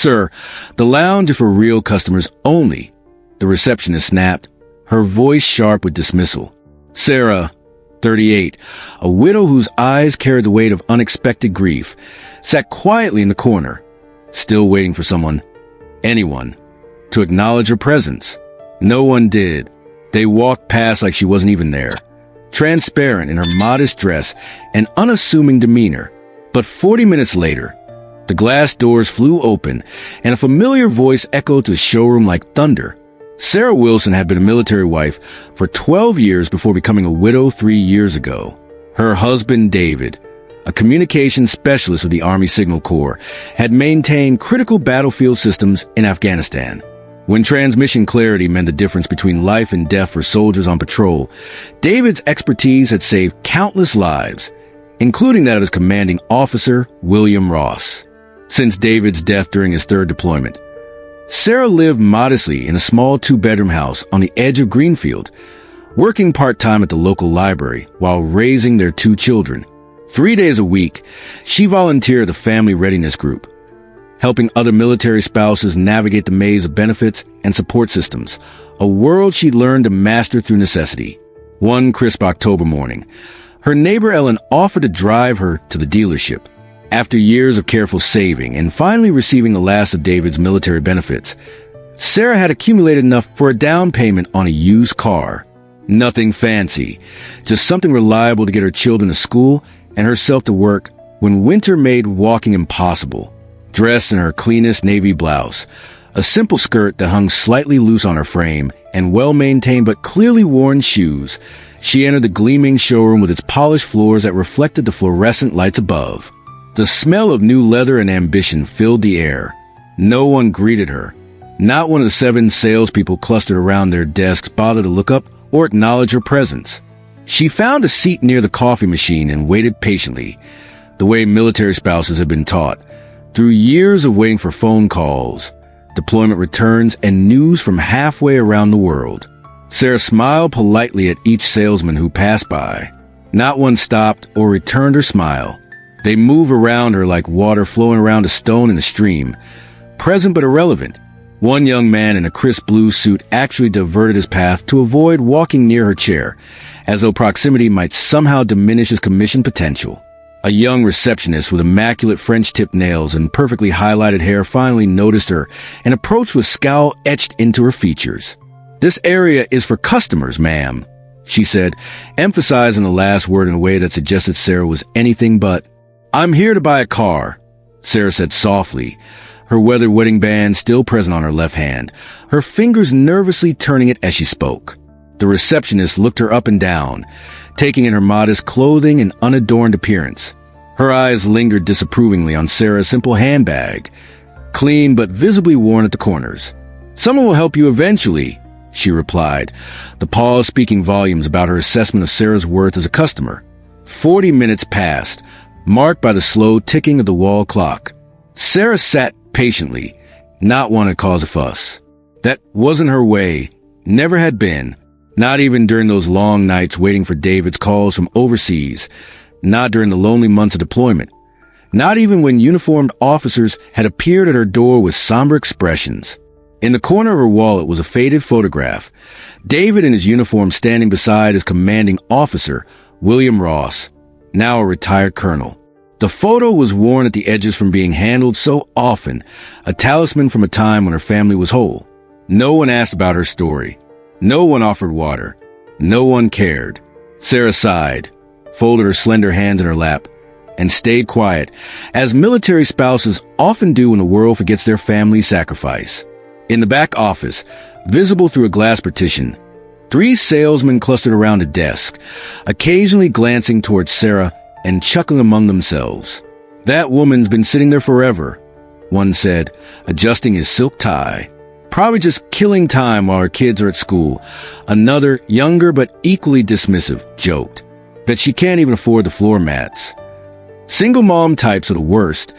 Sir, the lounge is for real customers only, the receptionist snapped, her voice sharp with dismissal. Sarah, 38, a widow whose eyes carried the weight of unexpected grief, sat quietly in the corner, still waiting for anyone, to acknowledge her presence. No one did. They walked past like she wasn't even there, transparent in her modest dress and unassuming demeanor. But 40 minutes later, the glass doors flew open and a familiar voice echoed to the showroom like thunder. Sarah Wilson had been a military wife for 12 years before becoming a widow 3 years ago. Her husband, David, a communications specialist with the Army Signal Corps, had maintained critical battlefield systems in Afghanistan. When transmission clarity meant the difference between life and death for soldiers on patrol, David's expertise had saved countless lives, including that of his commanding officer, William Ross. Since David's death during his third deployment, Sarah lived modestly in a small 2-bedroom house on the edge of Greenfield, working part-time at the local library while raising their 2 children. 3 days a week, she volunteered at the Family Readiness Group, helping other military spouses navigate the maze of benefits and support systems, a world she'd learned to master through necessity. One crisp October morning, her neighbor Ellen offered to drive her to the dealership. After years of careful saving and finally receiving the last of David's military benefits, Sarah had accumulated enough for a down payment on a used car. Nothing fancy, just something reliable to get her children to school and herself to work when winter made walking impossible. Dressed in her cleanest navy blouse, a simple skirt that hung slightly loose on her frame, and well-maintained but clearly worn shoes, she entered the gleaming showroom with its polished floors that reflected the fluorescent lights above. The smell of new leather and ambition filled the air. No one greeted her. Not one of the 7 salespeople clustered around their desks bothered to look up or acknowledge her presence. She found a seat near the coffee machine and waited patiently, the way military spouses had been taught, through years of waiting for phone calls, deployment returns, and news from halfway around the world. Sarah smiled politely at each salesman who passed by. Not one stopped or returned her smile. They moved around her like water flowing around a stone in a stream, present but irrelevant. One young man in a crisp blue suit actually diverted his path to avoid walking near her chair, as though proximity might somehow diminish his commission potential. A young receptionist with immaculate French-tipped nails and perfectly highlighted hair finally noticed her and approached with scowl etched into her features. "This area is for customers, ma'am," she said, emphasizing the last word in a way that suggested Sarah was anything but. "I'm here to buy a car," Sarah said softly, her weathered wedding band still present on her left hand, her fingers nervously turning it as she spoke. The receptionist looked her up and down, taking in her modest clothing and unadorned appearance. Her eyes lingered disapprovingly on Sarah's simple handbag, clean but visibly worn at the corners. "Someone will help you eventually," she replied, the pause speaking volumes about her assessment of Sarah's worth as a customer. 40 minutes passed, marked by the slow ticking of the wall clock. Sarah sat patiently, not one to cause a fuss. That wasn't her way, never had been, not even during those long nights waiting for David's calls from overseas, not during the lonely months of deployment, not even when uniformed officers had appeared at her door with somber expressions. In the corner of her wallet was a faded photograph, David in his uniform standing beside his commanding officer, William Ross, now a retired colonel. The photo was worn at the edges from being handled so often, a talisman from a time when her family was whole. No one asked about her story. No one offered water. No one cared. Sarah sighed, folded her slender hands in her lap, and stayed quiet, as military spouses often do when the world forgets their family sacrifice. In the back office, visible through a glass partition, 3 salesmen clustered around a desk, occasionally glancing towards Sarah and chuckling among themselves. "That woman's been sitting there forever," one said, adjusting his silk tie. "Probably just killing time while her kids are at school." Another, younger but equally dismissive, joked. "Bet she can't even afford the floor mats." "Single mom types are the worst,"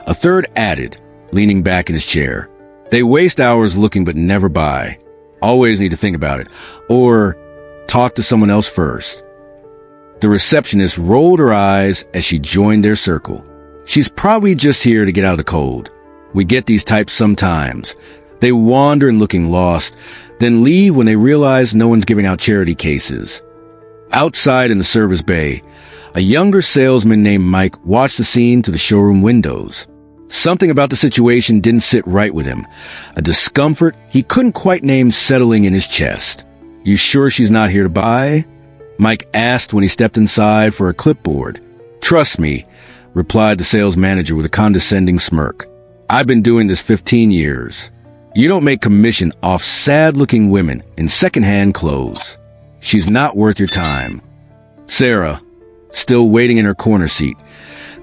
a third added, leaning back in his chair. "They waste hours looking but never buy. Always need to think about it, or talk to someone else first." The receptionist rolled her eyes as she joined their circle. "She's probably just here to get out of the cold," We get these types sometimes. They wander and looking lost, then leave when they realize no one's giving out charity cases. Outside in the service bay, a younger salesman named Mike watched the scene through the showroom windows. Something about the situation didn't sit right with him. A discomfort he couldn't quite name settling in his chest. "You sure she's not here to buy?" Mike asked when he stepped inside for a clipboard. "Trust me," replied the sales manager with a condescending smirk. "I've been doing this 15 years. You don't make commission off sad-looking women in second-hand clothes. She's not worth your time." Sarah, still waiting in her corner seat,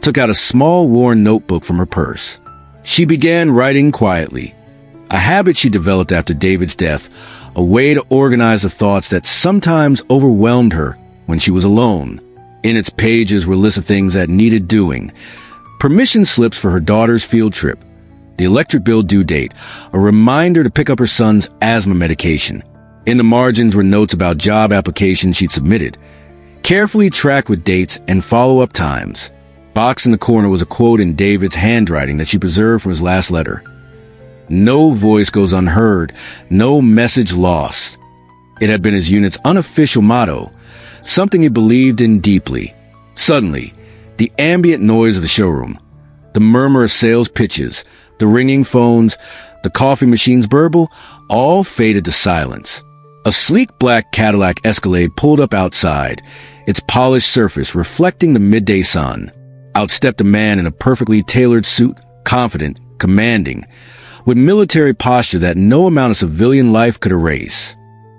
took out a small worn notebook from her purse. She began writing quietly, a habit she developed after David's death, a way to organize the thoughts that sometimes overwhelmed her when she was alone. In its pages were lists of things that needed doing: permission slips for her daughter's field trip, the electric bill due date, a reminder to pick up her son's asthma medication. In the margins were notes about job applications she'd submitted, carefully tracked with dates and follow-up times. Boxed in the corner was a quote in David's handwriting that she preserved from his last letter. "No voice goes unheard, no message lost." It had been his unit's unofficial motto, something he believed in deeply. Suddenly, the ambient noise of the showroom, the murmur of sales pitches, the ringing phones, the coffee machine's burble, all faded to silence. A sleek black Cadillac Escalade pulled up outside, its polished surface reflecting the midday sun. Out stepped a man in a perfectly tailored suit, confident, commanding, with military posture that no amount of civilian life could erase.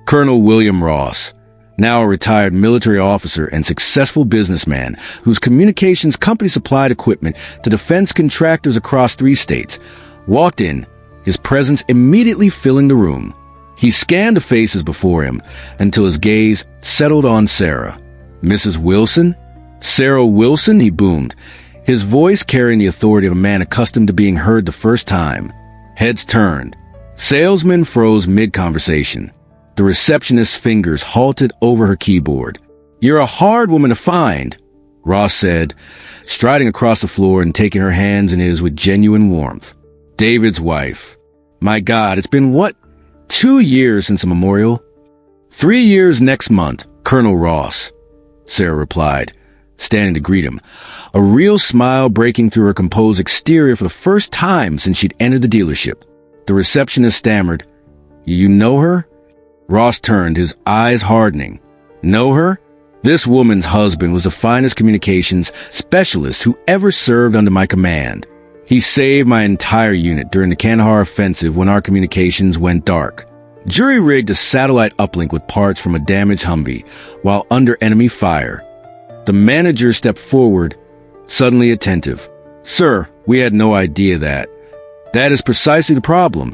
Colonel William Ross, now a retired military officer and successful businessman whose communications company supplied equipment to defense contractors across 3 states, walked in, his presence immediately filling the room. He scanned the faces before him until his gaze settled on Sarah. "Mrs. Wilson? Sarah Wilson?" he boomed, his voice carrying the authority of a man accustomed to being heard the first time. Heads turned. Salesmen froze mid-conversation. The receptionist's fingers halted over her keyboard. "You're a hard woman to find," Ross said, striding across the floor and taking her hands in his with genuine warmth. "David's wife. My God, it's been, 2 years since a memorial?" "3 years next month, Colonel Ross," Sarah replied, standing to greet him, a real smile breaking through her composed exterior for the first time since she'd entered the dealership. The receptionist stammered, "You know her?" Ross turned, his eyes hardening. "Know her? This woman's husband was the finest communications specialist who ever served under my command. He saved my entire unit during the Kandahar offensive when our communications went dark. Jury-rigged a satellite uplink with parts from a damaged Humvee while under enemy fire." The manager stepped forward, suddenly attentive. "Sir, we had no idea that." "That is precisely the problem,"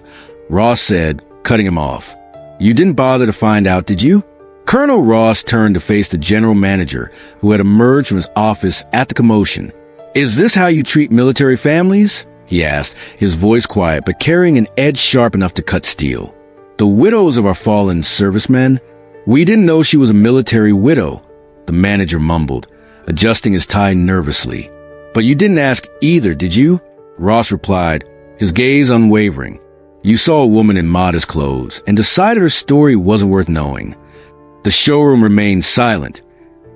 Ross said, cutting him off. "You didn't bother to find out, did you?" Colonel Ross turned to face the general manager, who had emerged from his office at the commotion. "Is this how you treat military families?" he asked, his voice quiet but carrying an edge sharp enough to cut steel. "The widows of our fallen servicemen? We didn't know she was a military widow," the manager mumbled, adjusting his tie nervously. "But you didn't ask either, did you?" Ross replied, his gaze unwavering. "You saw a woman in modest clothes and decided her story wasn't worth knowing." The showroom remained silent,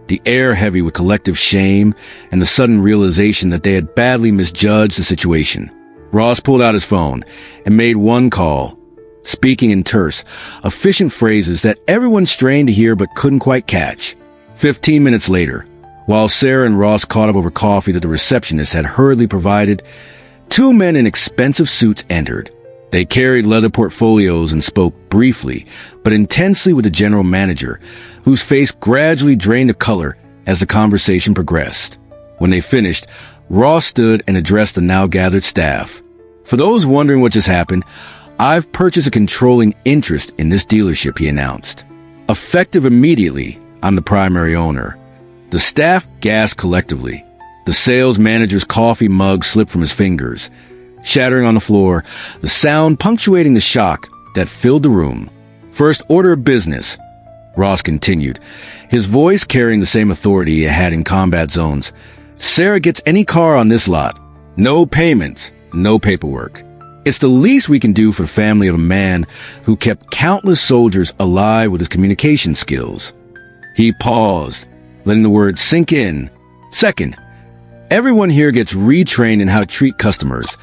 the air heavy with collective shame and the sudden realization that they had badly misjudged the situation. Ross pulled out his phone and made one call, speaking in terse, efficient phrases that everyone strained to hear but couldn't quite catch. 15 minutes later, while Sarah and Ross caught up over coffee that the receptionist had hurriedly provided, 2 men in expensive suits entered. They carried leather portfolios and spoke briefly, but intensely with the general manager, whose face gradually drained of color as the conversation progressed. When they finished, Ross stood and addressed the now gathered staff. "For those wondering what just happened, I've purchased a controlling interest in this dealership," he announced. "Effective immediately, I'm the primary owner." The staff gasped collectively. The sales manager's coffee mug slipped from his fingers, shattering on the floor, the sound punctuating the shock that filled the room. "First order of business," Ross continued, his voice carrying the same authority he had in combat zones. "Sarah gets any car on this lot. No payments, no paperwork." It's the least we can do for the family of a man who kept countless soldiers alive with his communication skills. He paused, letting the words sink in. Second, everyone here gets retrained in how to treat customers.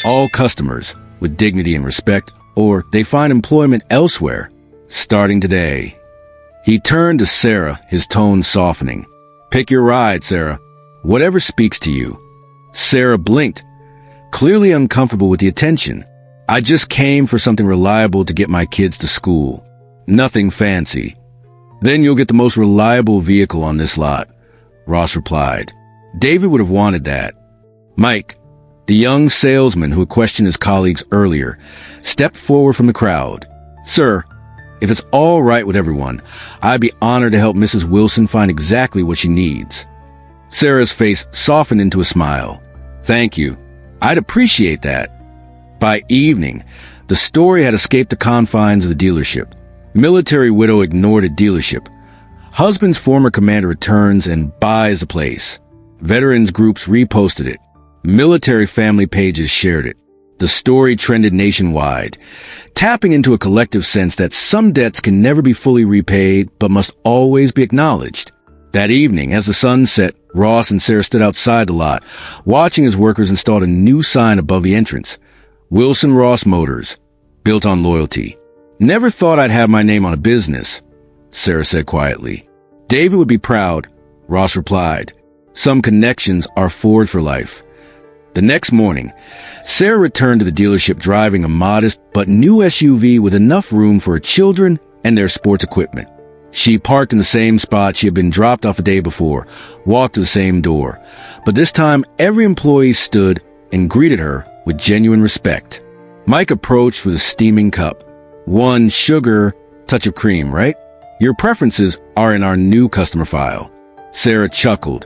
All customers with dignity and respect, or they find employment elsewhere, starting today. He turned to Sarah, his tone softening. Pick your ride, Sarah. Whatever speaks to you. Sarah blinked, clearly uncomfortable with the attention. I just came for something reliable to get my kids to school. Nothing fancy. Then you'll get the most reliable vehicle on this lot, Ross replied. David would have wanted that. Mike, the young salesman who had questioned his colleagues earlier, stepped forward from the crowd. Sir, if it's all right with everyone, I'd be honored to help Mrs. Wilson find exactly what she needs. Sarah's face softened into a smile. Thank you. I'd appreciate that. By evening, the story had escaped the confines of the dealership. Military widow ignored a dealership. Husband's former commander returns and buys the place. Veterans groups reposted it. Military family pages shared it. The story trended nationwide, tapping into a collective sense that some debts can never be fully repaid but must always be acknowledged. That evening, as the sun set, Ross and Sarah stood outside the lot, watching as workers installed a new sign above the entrance. Wilson Ross Motors, built on loyalty. Never thought I'd have my name on a business, Sarah said quietly. David would be proud, Ross replied. Some connections are forged for life. The next morning, Sarah returned to the dealership driving a modest but new SUV with enough room for her children and their sports equipment. She parked in the same spot she had been dropped off the day before, walked to the same door. But this time, every employee stood and greeted her with genuine respect. Mike approached with a steaming cup. One sugar, touch of cream, right? Your preferences are in our new customer file. Sarah chuckled,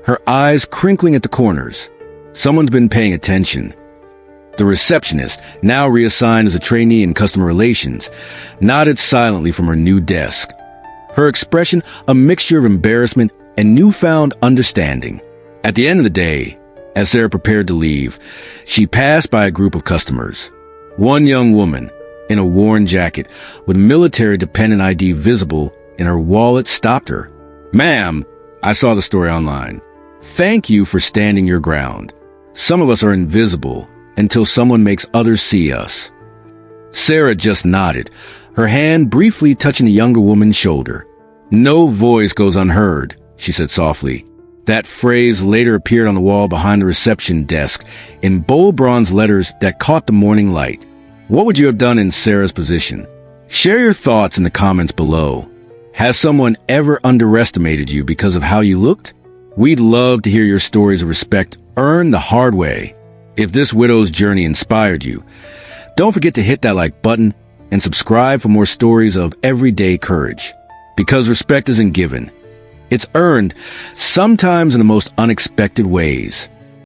her eyes crinkling at the corners. Someone's been paying attention. The receptionist, now reassigned as a trainee in customer relations, nodded silently from her new desk. Her expression a mixture of embarrassment and newfound understanding. At the end of the day, as Sarah prepared to leave, she passed by a group of customers. One young woman, in a worn jacket, with military dependent ID visible in her wallet, stopped her. Ma'am, I saw the story online. Thank you for standing your ground. Some of us are invisible until someone makes others see us. Sarah just nodded, her hand briefly touching the younger woman's shoulder. No voice goes unheard, she said softly. That phrase later appeared on the wall behind the reception desk in bold bronze letters that caught the morning light. What would you have done in Sarah's position? Share your thoughts in the comments below. Has someone ever underestimated you because of how you looked? We'd love to hear your stories of respect earned the hard way. If this widow's journey inspired you, don't forget to hit that like button and subscribe for more stories of everyday courage. Because respect isn't given, it's earned, sometimes in the most unexpected ways.